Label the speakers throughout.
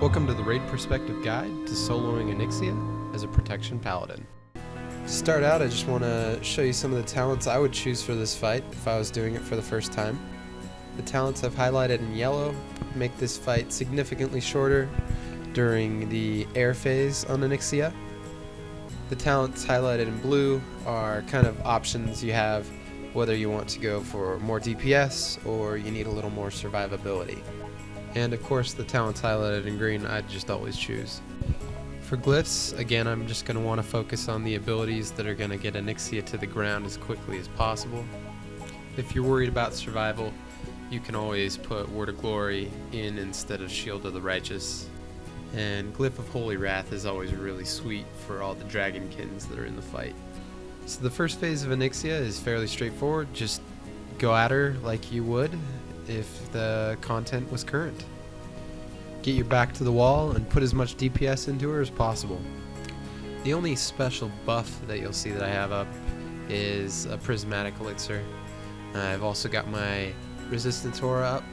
Speaker 1: Welcome to the Raid Perspective Guide to soloing Onyxia as a Protection Paladin. To start out, I just want to show you some of the talents I would choose for this fight if I was doing it for the first time. The talents I've highlighted in yellow make this fight significantly shorter during the air phase on Onyxia. The talents highlighted in blue are kind of options you have whether you want to go for more DPS or you need a little more survivability. And of course the talents highlighted in green I'd just always choose. For glyphs, again, I'm just going to want to focus on the abilities that are going to get Onyxia to the ground as quickly as possible. If you're worried about survival, you can always put Word of Glory in instead of Shield of the Righteous. And Glyph of Holy Wrath is always really sweet for all the Dragonkins that are in the fight. So the first phase of Onyxia is fairly straightforward. Just go at her like you would if the content was current. Get your back to the wall and put as much DPS into her as possible. The only special buff that you'll see that I have up is a prismatic elixir. I've also got my resistance aura up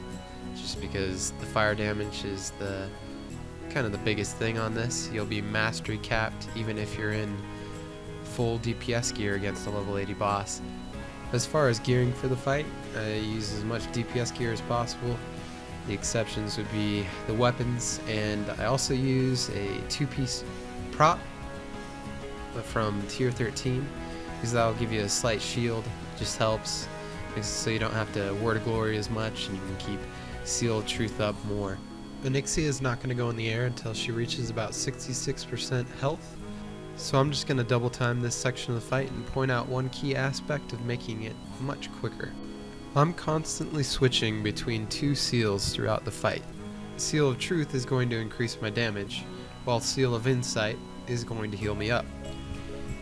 Speaker 1: just because the fire damage is the kind of the biggest thing on this. You'll be mastery capped even if you're in full DPS gear against a level 80 boss. As far as gearing for the fight, I use as much DPS gear as possible. The exceptions would be the weapons, and I also use a 2-piece prop from tier 13 because that'll give you a slight shield. Just helps so you don't have to Word of Glory as much and you can keep Seal of Truth up more. Onyxia is not going to go in the air until she reaches about 66% health. So I'm just going to double time this section of the fight and point out one key aspect of making it much quicker. I'm constantly switching between two seals throughout the fight. Seal of Truth is going to increase my damage, while Seal of Insight is going to heal me up.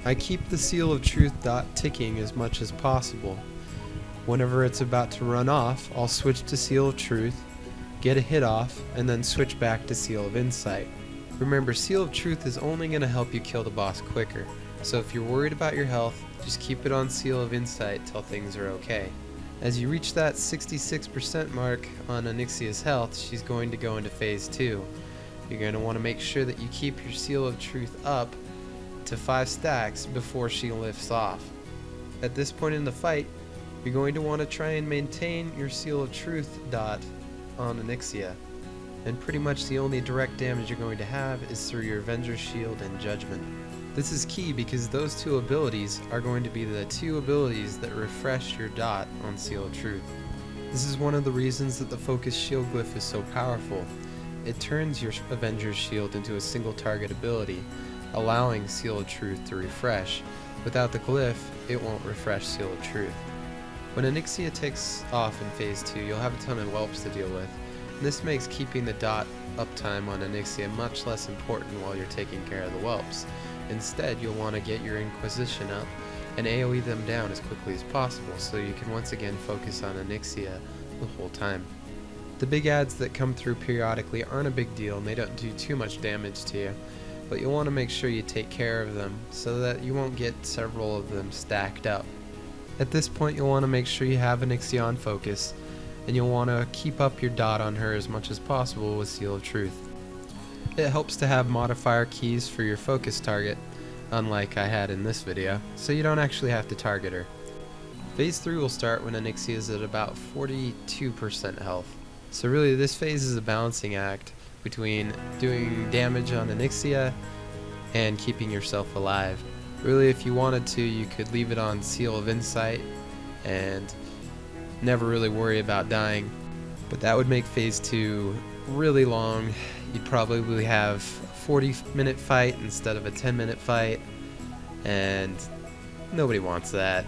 Speaker 1: I keep the Seal of Truth dot ticking as much as possible. Whenever it's about to run off, I'll switch to Seal of Truth, get a hit off, and then switch back to Seal of Insight. Remember, Seal of Truth is only going to help you kill the boss quicker, so if you're worried about your health, just keep it on Seal of Insight till things are okay. As you reach that 66% mark on Onyxia's health, she's going to go into phase 2. You're going to want to make sure that you keep your Seal of Truth up to 5 stacks before she lifts off. At this point in the fight, you're going to want to try and maintain your Seal of Truth dot on Onyxia. And pretty much the only direct damage you're going to have is through your Avenger's Shield and Judgment. This is key because those two abilities are going to be the two abilities that refresh your dot on Seal of Truth. This is one of the reasons that the Focus Shield glyph is so powerful. It turns your Avenger's Shield into a single target ability, allowing Seal of Truth to refresh. Without the glyph, it won't refresh Seal of Truth. When Onyxia takes off in phase 2, you'll have a ton of whelps to deal with. This makes keeping the dot uptime on Onyxia much less important while you're taking care of the whelps. Instead, you'll want to get your Inquisition up and AoE them down as quickly as possible so you can once again focus on Onyxia the whole time. The big adds that come through periodically aren't a big deal and they don't do too much damage to you, but you'll want to make sure you take care of them so that you won't get several of them stacked up. At this point, you'll want to make sure you have Onyxia on focus, and you'll want to keep up your dot on her as much as possible with Seal of Truth. It helps to have modifier keys for your focus target, unlike I had in this video, so you don't actually have to target her. Phase 3 will start when Onyxia is at about 42% health. So really this phase is a balancing act between doing damage on Onyxia and keeping yourself alive. Really, if you wanted to, you could leave it on Seal of Insight and never really worry about dying, but that would make phase 2 really long. You'd probably have a 40-minute fight instead of a 10-minute fight, and nobody wants that.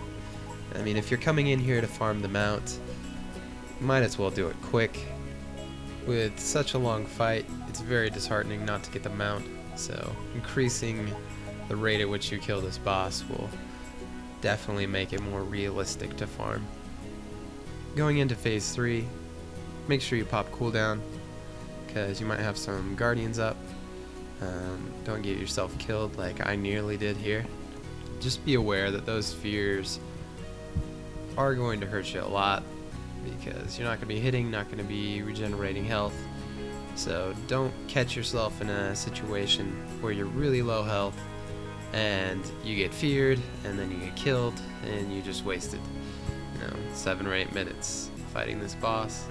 Speaker 1: I mean, if you're coming in here to farm the mount, might as well do it quick. With such a long fight, it's very disheartening not to get the mount, so increasing the rate at which you kill this boss will definitely make it more realistic to farm. Going into phase 3, make sure you pop cooldown because you might have some guardians up. Don't get yourself killed like I nearly did here. Just be aware that those spheres are going to hurt you a lot because you're not going to be hitting, not going to be regenerating health, So don't catch yourself in a situation where you're really low health and you get feared and then you get killed and you just wasted 7 or 8 minutes fighting this boss.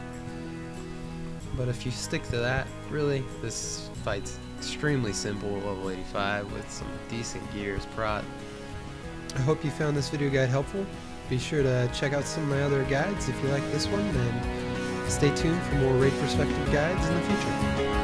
Speaker 1: But if you stick to that, really, this fight's extremely simple, level 85 with some decent gear as prot. I hope you found this video guide helpful. Be sure to check out some of my other guides if you like this one, and stay tuned for more raid perspective guides in the future.